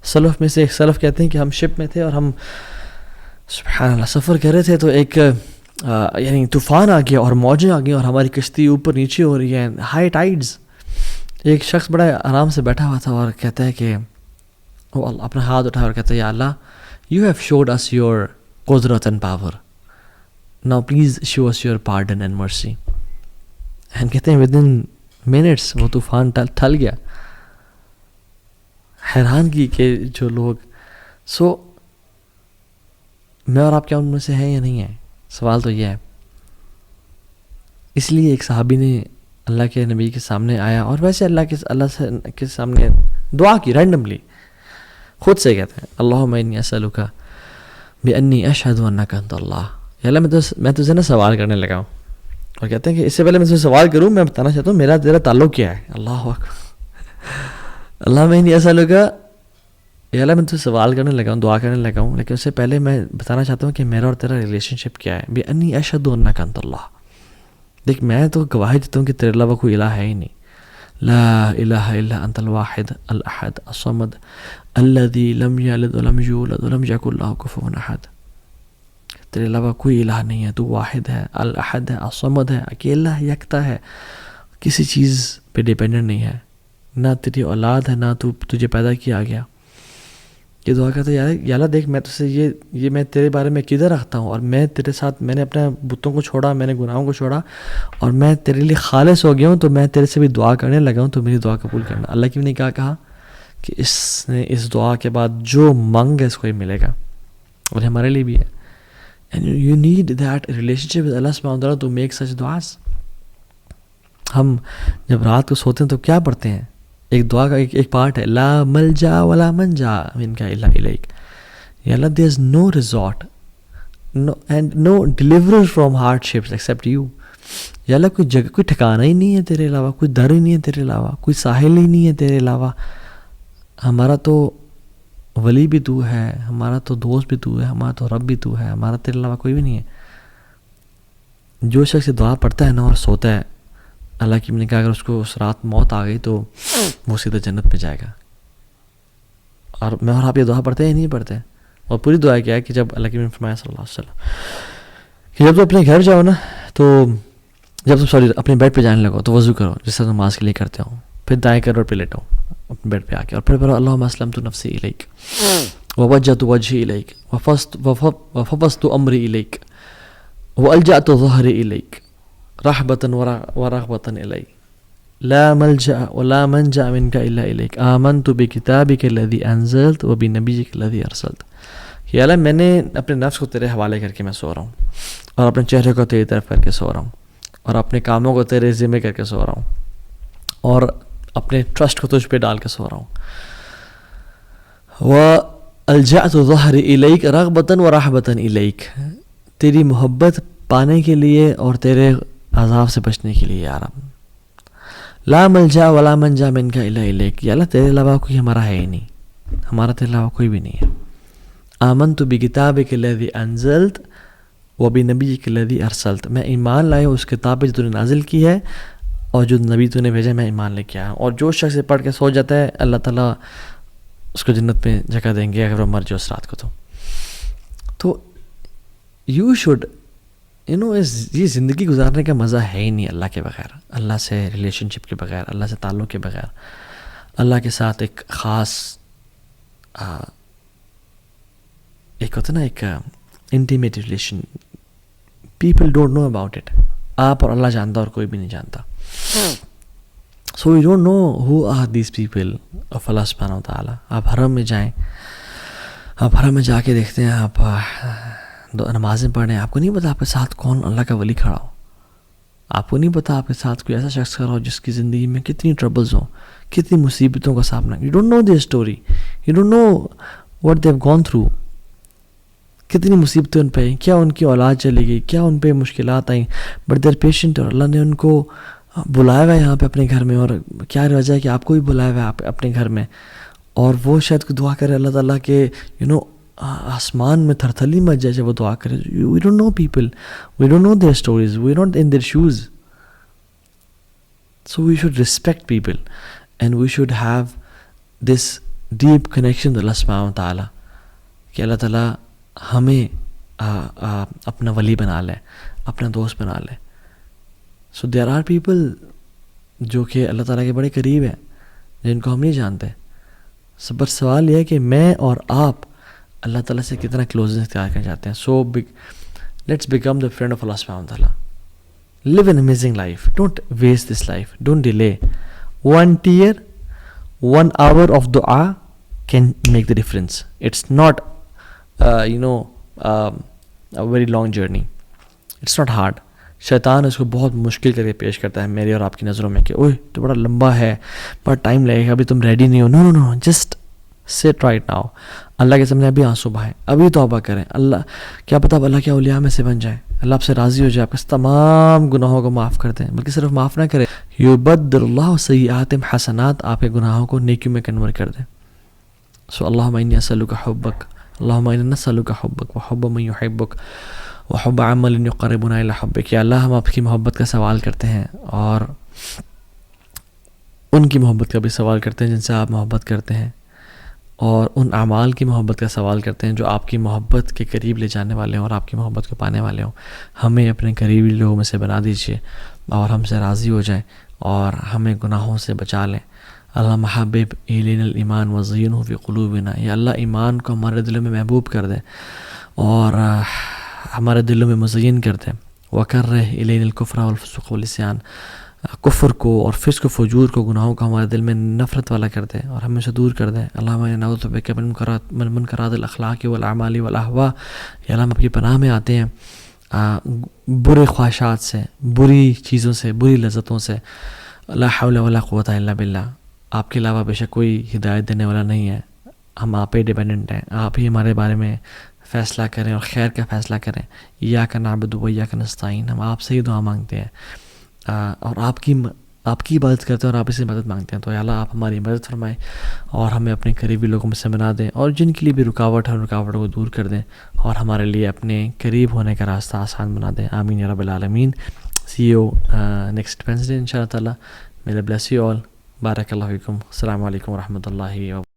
سلف میں سے ایک سلف کہتے ہیں کہ ہم شپ میں تھے اور ہم سبحان اللہ سفر کر رہے تھے, تو ایک یعنی طوفان آ گیا اور موجیں آ گئی اور ہماری کشتی اوپر نیچے ہو رہی ہے, ہائی ٹائیڈز. ایک شخص بڑا آرام سے بیٹھا ہوا تھا اور کہتا ہے کہ وہ اپنا ہاتھ اٹھا اور کہتے ہیں یا Allah you have showed us your قدرت and power, now please show us your pardon and mercy. And کہتے ہیں ود ان منٹس وہ طوفان ٹل گیا. حیران کی کہ جو لوگ میں اور آپ کیا ان میں سے ہیں یا نہیں ہیں؟ سوال تو یہ ہے. اس لیے ایک صحابی نے اللہ کے نبی کے سامنے آیا اور ویسے اللہ کے سامنے دعا کی رینڈملی، خود سے کہتے ہیں اللہم انی اسألک بانی اشہد انک انت اللہ. یا اللہ میں تجھے نا سوال کرنے لگا ہوں، اور کہتے ہیں کہ اس سے پہلے میں تجھے سوال کروں میں بتانا چاہتا ہوں میرا تیرا تعلق کیا ہے. اللہ اکبر. اللہم انی اسألک، یا اللہ میں تجھے سوال کرنے لگا ہوں، دعا کرنے لگا ہوں، لیکن اس سے پہلے میں بتانا چاہتا ہوں کہ میرا اور تیرا ریلیشن شپ کیا ہے. بانی اشہد انک انت اللہ. دیکھ میں تو گواہی دیتا ہوں کہ تیرے علاوہ کوئی الہ ہے ہی نہیں. لا الہ الا انت الواحد الاحد الصمد الذی لم یلد ولم یولد ولم یکن لہ کفوا احد. تیرے علاوہ کوئی الہ نہیں ہے، تو واحد ہے، الاحد ہے، الصمد ہے، اکیلا ہے، یکتا ہے، کسی چیز پہ ڈیپینڈنٹ نہیں ہے، نہ تیری اولاد ہے، نہ تجھے پیدا کیا گیا. یہ دعا کرتا ہے یا اللہ دیکھ میں تجھ سے یہ میں تیرے بارے میں کدھر رکھتا ہوں، اور میں تیرے ساتھ میں نے اپنے بتوں کو چھوڑا، میں نے گناہوں کو چھوڑا، اور میں تیرے لیے خالص ہو گیا ہوں، تو میں تیرے سے بھی دعا کرنے لگا ہوں، تو میری دعا قبول کرنا. اللہ کی نے کیا کہا کہ اس نے اس دعا کے بعد جو مانگ ہے اس کو ہی ملے گا، اور ہمارے لیے بھی ہے. And you need that relationship with Allah subhanahu wa ta'ala to make such du'as. ہم جب رات کو سوتے ہیں تو کیا پڑھتے ہیں؟ ایک دعا کا ایک پارٹ ہے لا ملجا ولا منجا منک الا الیک. یا اللہ there is no resort and no deliverer from hardships except you. یا اللہ کوئی جگہ، کوئی ٹھکانہ ہی نہیں ہے تیرے علاوہ، کوئی در ہی نہیں ہے تیرے علاوہ، کوئی ساحل ہی نہیں ہے تیرے علاوہ. ہمارا تو ولی بھی تو ہے، ہمارا تو دوست بھی تو ہے، ہمارا تو رب بھی تو ہے، ہمارا تیرے علاوہ کوئی بھی نہیں ہے. جو شخص دعا پڑھتا ہے نا اور سوتا ہے، اللہ کی نے کہا اگر اس کو اس رات موت آ گئی تو وہ سیدھا جنت میں جائے گا. اور میں اور آپ یہ دعا پڑھتے ہیں یا نہیں پڑھتے؟ اور پوری دعا کیا ہے کہ جب اللہ کی نے فرمایا صلی اللہ علیہ وسلم کہ جب تم اپنے گھر جاؤ نا، تو جب تم اپنے بیڈ پہ جانے لگو تو وضو کرو جس طرح نماز کے لیے کرتے ہو، پھر دائیں کروٹ پہ لیٹو اپنے بیڈ پہ آ کے، اور پھر پڑھو اللہم اسلمت نفسی الیک ووجہت وجہی الیک وفوضت امری الیک والجأت ظہری الیک رحبۃ ورغبۃ الیک لا ملجأ ولا منجأ منک الا الیک آمنت بکتابک الذی انزلت وبنبیک الذی ارسلت. یا اللہ میں نے اپنے نفس کو تیرے حوالے کر کے میں سو رہا ہوں، اور اپنے چہرے کو تیری طرف کر کے سو رہا ہوں، اور اپنے کاموں کو تیرے ذمہ کر کے سو رہا ہوں، اور اپنے ٹرسٹ کو تجھ پہ ڈال کے سو رہا ہوں. وَأَلْجَأْتُ ظَهْرِ إِلَيْكَ رَغْبَةً وَرَحْبَةً إِلَيْكَ، تیری محبت پانے کے لیے اور تیرے عذاب سے بچنے کے لیے. یا رب لا ملجا ولا منجا منک الا الیک. یا اللہ تیرے علاوہ کوئی ہمارا ہے ہی نہیں، ہمارا تیرے علاوہ کوئی بھی نہیں ہے. آمنت بکتابک الذی انزلت وبنبیک الذی ارسلت، میں ایمان لائے اس کتاب پہ جو تو نے نازل کی ہے اور جو نبی تو نے بھیجا میں ایمان لے کے آیا. اور جو شخص پڑھ کے سو جاتا ہے اللہ تعالیٰ اس کو جنت میں جگہ دیں گے اگر وہ مر جائے اس رات کو. تو یو شوڈ یہ زندگی گزارنے کا مزہ ہے ہی نہیں اللہ کے بغیر، اللہ سے ریلیشن شپ کے بغیر، اللہ سے تعلق کے بغیر، اللہ کے ساتھ ایک خاص ایک ہوتا ہے نا ایک intimate relation. People don't know about it. آپ اور اللہ جانتا اور کوئی بھی نہیں جانتا. So you don't know who are these people of اللہ سبحانہ و تعالیٰ. آپ حرم میں جائیں، آپ حرم میں جا کے دیکھتے ہیں، آپ نمازیں پڑھ رہے ہیں، آپ کو نہیں پتا آپ کے ساتھ کون اللہ کا ولی کھڑا ہو. آپ کو نہیں پتا آپ کے ساتھ کوئی ایسا شخص کھڑا ہو جس کی زندگی میں کتنی ٹربلز ہوں، کتنی مصیبتوں کا سامنا. You don't know their story, you don't know what they have gone through. کتنی مصیبتیں ان پہ آئیں، کیا ان کی اولاد چلی گئی، کیا ان پہ مشکلات آئیں، بٹ دیر پیشنٹ. اور اللہ نے ان کو بلایا ہوا ہے یہاں پہ اپنے گھر میں، اور کیا وجہ ہے کہ آپ کو بھی بلایا ہوا ہے اپنے گھر میں. اور وہ شاید کو دعا کرے اللہ تعالیٰ کے آسمان میں تھرتھلی مچ جائے جب وہ دعا کرے. We don't know people, we don't know their stories, we not in their shows. So we should respect people and we should have this deep connection Allah سبحانہ و تعالیٰ کہ اللہ تعالیٰ ہمیں اپنا ولی بنا لے، اپنا دوست بنا لے. سو دیر آر پیپل جو کہ اللہ تعالیٰ کے بڑے قریب ہیں جن کو ہم نہیں جانتے. صبر سوال یہ ہے کہ میں اور آپ اللہ تعالیٰ سے کتنا کلوزنس اختیار کرنا چاہتے ہیں. So let's become the friend of اللہ سبحانہ وتعالیٰ. Live an amazing life. Don't waste this life. Don't delay. 1 tear, 1 hour of dua can make the difference. It's not, a very long journey. It's not hard. شیطان اس کو بہت مشکل کر کے پیش کرتا ہے میری اور آپ کی نظروں میں کہ اوہ تو بڑا لمبا ہے, بڑا ٹائم لگے گا, ابھی تم ریڈی نہیں ہو. نو نو نو, جسٹ سٹ رائٹ ناؤ. اللہ کے سامنے ابھی آنسو بہائیں, ابھی توبہ کریں. اللہ کیا پتہ اب اللہ کے اولیاء میں سے بن جائیں, اللہ آپ سے راضی ہو جائے, آپ کے تمام گناہوں کو معاف کر دیں. بلکہ صرف معاف نہ کرے, یبدل اللہ سیئاتہم حسنات, آپ کے گناہوں کو نیکیوں میں کنورٹ کر دیں. سو اللہم انی اسألک حبک, اللہم انی نسألک حبک وحب من یحبک وحب عمل یقربنا الی حبک. یا اللہ ہم آپ کی محبت کا سوال کرتے ہیں اور ان کی محبت کا بھی سوال کرتے ہیں جن سے آپ محبت کرتے ہیں, اور ان اعمال کی محبت کا سوال کرتے ہیں جو آپ کی محبت کے قریب لے جانے والے ہوں اور آپ کی محبت کو پانے والے ہوں. ہمیں اپنے قریبی لوگوں میں سے بنا دیجیے اور ہم سے راضی ہو جائیں اور ہمیں گناہوں سے بچا لیں. اللہم حبب الینا الایمان وزینہ فی قلوبنا. یا اللہ ایمان کو ہمارے دلوں میں محبوب کر دیں اور ہمارے دلوں میں مزین کر دیں. وکرہ الینا الکفر والفسوق والعصیان, کفر کو اور فسق و فجور کو, گناہوں کو ہمارے دل میں نفرت والا کر دیں اور ہمیں سے دور کر دیں. اللہم انا نعوذ بک من منکرات الاخلاق والاعمال والاہواء. یا اللہ ہم آپ کی پناہ میں آتے ہیں برے خواہشات سے, بری چیزوں سے, بری لذتوں سے. لا حول ولا قوۃ الا باللہ. آپ کے علاوہ بے شک کوئی ہدایت دینے والا نہیں ہے, ہم آپ پہ ڈیپینڈنٹ ہیں. آپ ہی ہمارے بارے میں فیصلہ کریں اور خیر کا فیصلہ کریں. ایاک نعبد و ایاک نستعین, ہم آپ سے ہی دعا مانگتے ہیں اور آپ کی عبادت کرتے ہیں اور آپ سے مدد مانگتے ہیں. تو یا اللہ آپ ہماری مدد فرمائیں اور ہمیں اپنے قریبی لوگوں میں سے بنا دیں, اور جن کے لیے بھی رکاوٹ ہے رکاوٹوں کو دور کر دیں اور ہمارے لیے اپنے قریب ہونے کا راستہ آسان بنا دیں. آمین یا رب العالمین. سی یو نیکسٹ وینسڈے ان شاء اللہ تعالیٰ. May Allah bless you all. بارک اللہ فیکم. السلام علیکم ورحمۃ اللہ وبرکاتہ.